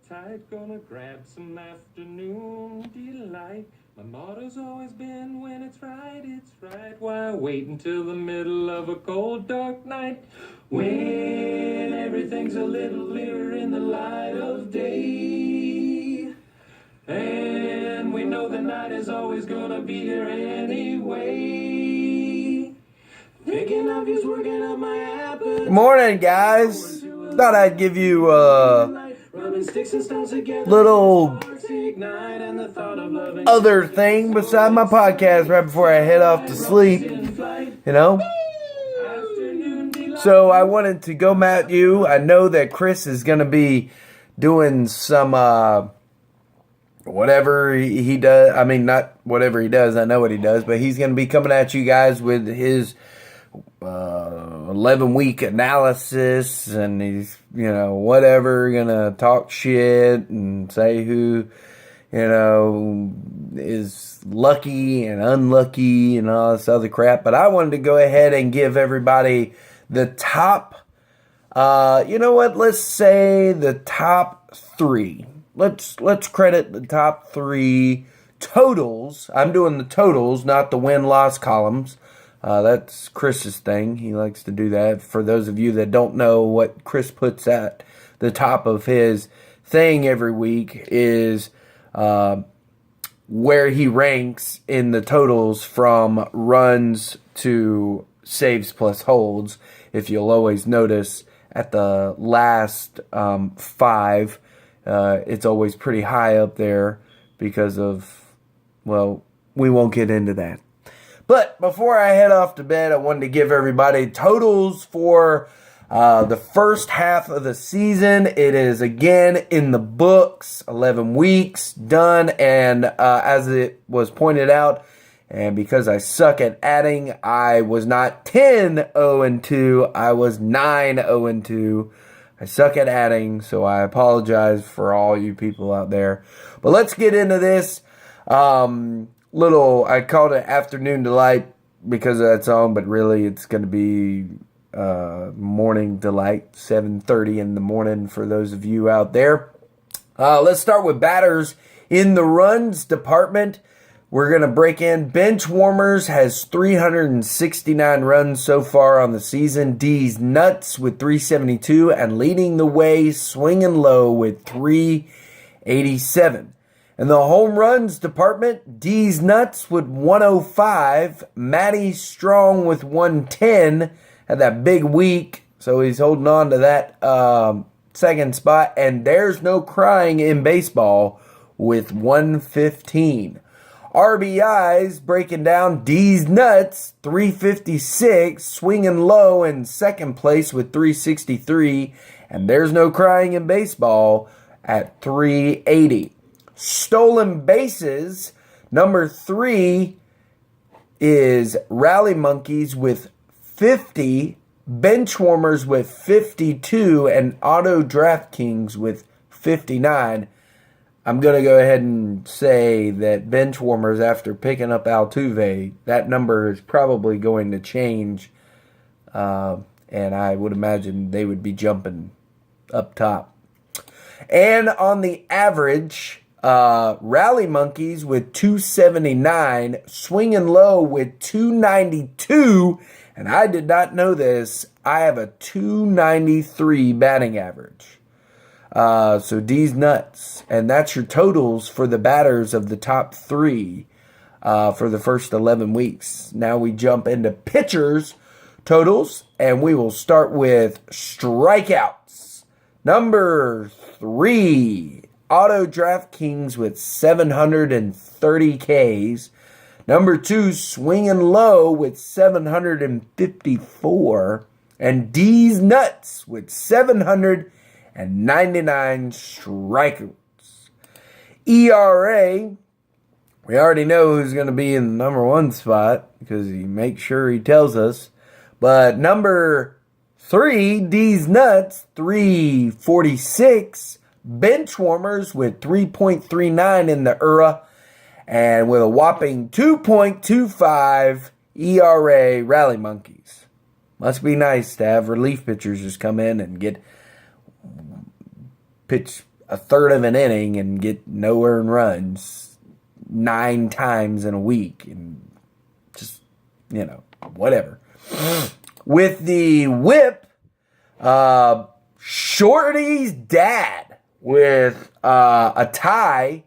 tight, gonna grab some afternoon delight. My motto's always been when it's right. Why wait until the middle of a cold, dark night when everything's a little clearer in the light of day? And we know the night is always gonna be here anyway. Thinking of you's working up my appetite. Good morning, guys. Thought I'd give you a little other thing beside my podcast right before I head off to sleep, So I wanted to go at you. I know that Chris is going to be doing some whatever he does. I mean, not whatever he does. I know what he does, but he's going to be coming at you guys with his 11-week analysis, and he's, whatever, gonna talk shit and say who, is lucky and unlucky and all this other crap. But I wanted to go ahead and give everybody the top, let's say the top three. Let's credit the top three totals. I'm doing the totals, not the win-loss columns. That's Chris's thing. He likes to do that. For those of you that don't know, what Chris puts at the top of his thing every week is where he ranks in the totals from runs to saves plus holds. If you'll always notice at the last 5, it's always pretty high up there because of, we won't get into that. But before I head off to bed, I wanted to give everybody totals for the first half of the season. It is again in the books, 11 weeks done, and as it was pointed out, and because I suck at adding, I was not 10-0-2, I was 9-0-2. I suck at adding, so I apologize for all you people out there. But let's get into this. I called it Afternoon Delight because of that song, but really it's going to be Morning Delight, 7:30 in the morning for those of you out there. Let's start with batters in the runs department. We're going to break in. Bench Warmers has 369 runs so far on the season. D's Nuts with 372, and leading the way, Swinging Low with 387. In the home runs department, D's Nuts with 105. Matty Strong with 110. Had that big week, so he's holding on to that second spot. And There's No Crying in Baseball with 115. RBIs breaking down, D's Nuts 356. Swinging Low in second place with 363. And There's No Crying in Baseball at 380. Stolen bases, number 3 is Rally Monkeys with 50, Benchwarmers with 52, and Auto DraftKings with 59. I'm going to go ahead and say that Benchwarmers, after picking up Altuve, that number is probably going to change, and I would imagine they would be jumping up top. And on the average, Rally Monkeys with 279, Swinging Low with 292, and I did not know this, I have a 293 batting average. So D's Nuts, and that's your totals for the batters of the top 3 for the first 11 weeks. Now we jump into pitchers totals, and we will start with strikeouts. Number 3, Auto DraftKings with 730 Ks. Number 2, Swinging Low with 754. And D's Nuts with 799 strikeouts. ERA, we already know who's going to be in the number 1 spot because he makes sure he tells us. But number 3, D's Nuts, 346. Benchwarmers with 3.39 in the ERA, and with a whopping 2.25 ERA, Rally Monkeys. Must be nice to have relief pitchers just come in and get pitch a third of an inning and get no earned runs 9 times in a week, and just, whatever. With the whip, Shorty's dad with a tie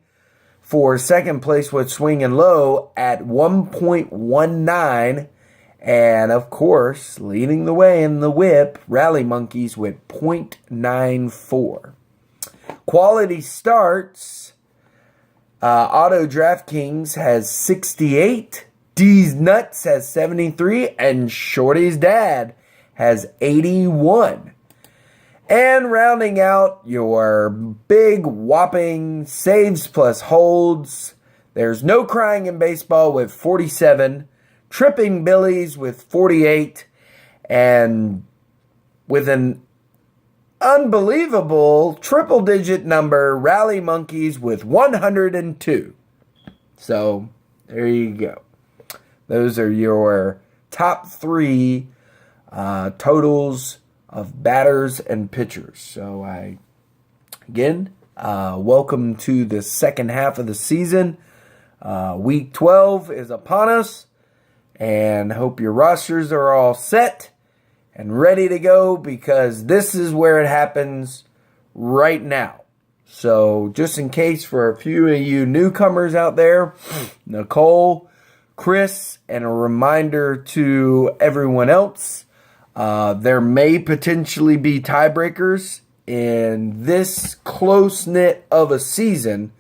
for second place with Swinging Low at 1.19. And, of course, leading the way in the whip, Rally Monkeys with 0.94. Quality starts, Auto DraftKings has 68. D's Nuts has 73. And Shorty's dad has 81. And rounding out your big whopping saves plus holds, there's No Crying in Baseball with 47. Tripping Billies with 48, and with an unbelievable triple-digit number, Rally Monkeys with 102. So, there you go. Those are your top 3 totals of batters and pitchers. So, welcome to the second half of the season. Week 12 is upon us. And hope your rosters are all set and ready to go, because this is where it happens right now. So just in case for a few of you newcomers out there, Nicole, Chris, and a reminder to everyone else, there may potentially be tiebreakers in this close-knit of a season.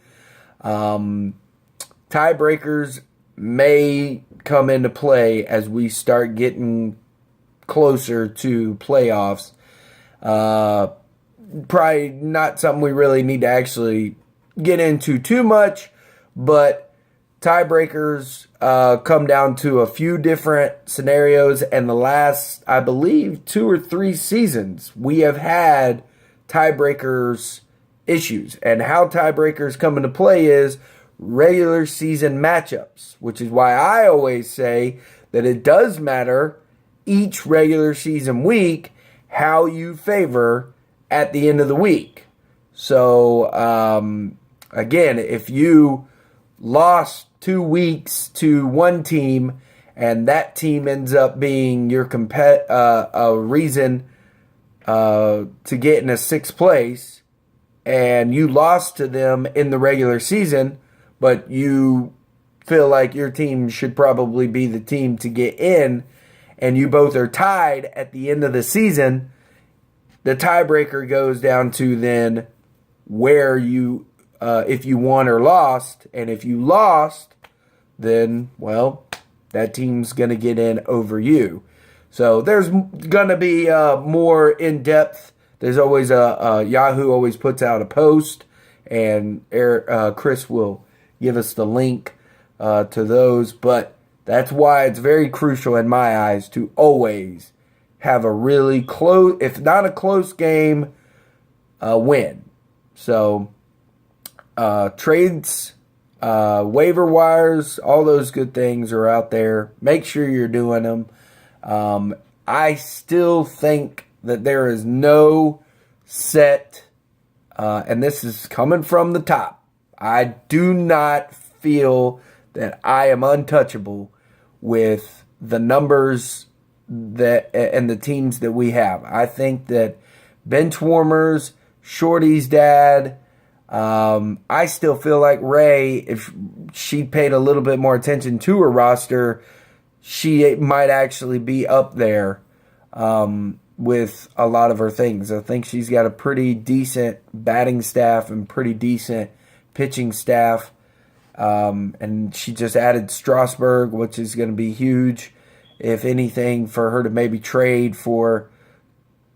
Tiebreakers may come into play as we start getting closer to playoffs. Probably not something we really need to actually get into too much, but tiebreakers come down to a few different scenarios, and the last, I believe, 2 or 3 seasons, we have had tiebreakers issues. And how tiebreakers come into play is regular season matchups, which is why I always say that it does matter each regular season week how you favor at the end of the week. So, again, if you lost 2 weeks to one team and that team ends up being your a reason to get in a 6th place, and you lost to them in the regular season, but you feel like your team should probably be the team to get in, and you both are tied at the end of the season, the tiebreaker goes down to then where you, if you won or lost. And if you lost, then, well, that team's going to get in over you. So there's going to be more in-depth. There's always Yahoo always puts out a post, and Chris will give us the link to those. But that's why it's very crucial in my eyes to always have a really close, if not a close game, win. So trades, waiver wires, all those good things are out there. Make sure you're doing them. I still think that there is no set, and this is coming from the top, I do not feel that I am untouchable with the numbers that and the teams that we have. I think that bench warmers, Shorty's dad, I still feel like Ray, if she paid a little bit more attention to her roster, she might actually be up there with a lot of her things. I think she's got a pretty decent batting staff and pretty decent pitching staff. And she just added Strasburg, which is going to be huge, if anything, for her to maybe trade for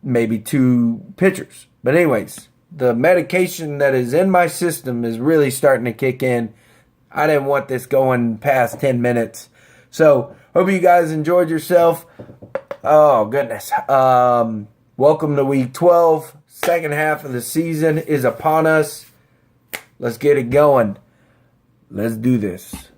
maybe 2 pitchers. But anyways, the medication that is in my system is really starting to kick in. I didn't want this going past 10 minutes. So, hope you guys enjoyed yourself. Oh, goodness. Welcome to week 12. Second half of the season is upon us. Let's get it going. Let's do this.